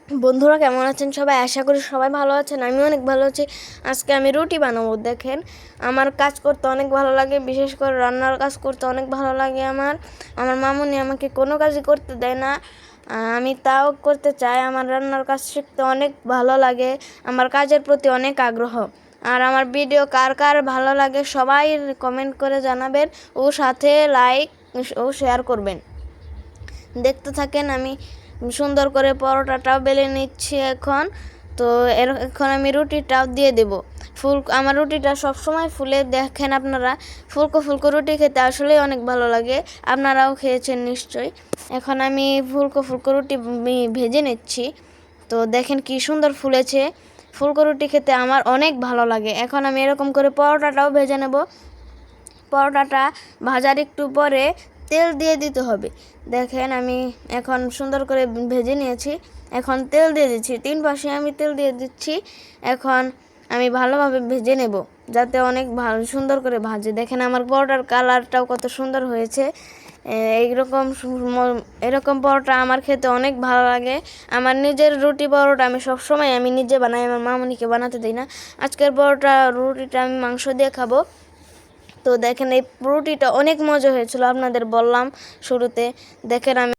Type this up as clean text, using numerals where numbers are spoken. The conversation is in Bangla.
বন্ধুরা কেমন আছেন সবাই? আশা করি সবাই ভালো আছেন। আমি অনেক ভালো আছি। আজকে আমি রুটি বানাবো। দেখেন, আমার কাজ করতে অনেক ভালো লাগে, বিশেষ করে রান্নার কাজ করতে অনেক ভালো লাগে। আমার মামুনি আমাকে কোনো কাজই করতে দেয় না, আমি তাও করতে চাই। আমার রান্নার কাজ শিখতে অনেক ভালো লাগে, আমার কাজের প্রতি অনেক আগ্রহ। আর আমার ভিডিও কার কার ভালো লাগে সবাই কমেন্ট করে জানাবেন ও সাথে লাইক ও শেয়ার করবেন। দেখতে থাকেন, আমি সুন্দর করে পরোটাটাও বেলে নিচ্ছি এখন। তো এখন আমি রুটিটাও দিয়ে দেব। আমার রুটিটা সবসময় ফুলে, দেখেন আপনারা, ফুলকো ফুলকো রুটি খেতে আসলেই অনেক ভালো লাগে। আপনারাও খেয়েছেন নিশ্চয়ই। এখন আমি ফুলকো ফুলকো রুটি ভেজে নিচ্ছি। তো দেখেন কি সুন্দর ফুলেছে। ফুলকো রুটি খেতে আমার অনেক ভালো লাগে। এখন আমি এরকম করে পরোটাটাও ভেজে নেব। পরোটাটা ভাজার একটু পরে তেল দিয়ে দিতে হবে। দেখেন, আমি এখন সুন্দর করে ভেজে নিয়েছি। এখন তেল দিয়ে দিচ্ছি, 3 পাশে আমি তেল দিয়ে দিচ্ছি। এখন আমি ভালোভাবে ভেজে নেব, যাতে অনেক ভালো সুন্দর করে ভাজে। দেখেন আমার পরোটার কালারটাও কত সুন্দর হয়েছে। এরকম পরোটা আমার খেতে অনেক ভালো লাগে। আমার নিজের রুটি পরোটা আমি নিজে বানাই, আমার মামুনিকে বানাতে দিই না। আজকের রুটিটা আমি মাংস দিয়ে খাবো। তো দেখেন, এই রুটিটা অনেক মজা হয়েছিল, আপনাদের বললাম শুরুতে। দেখেন, আমি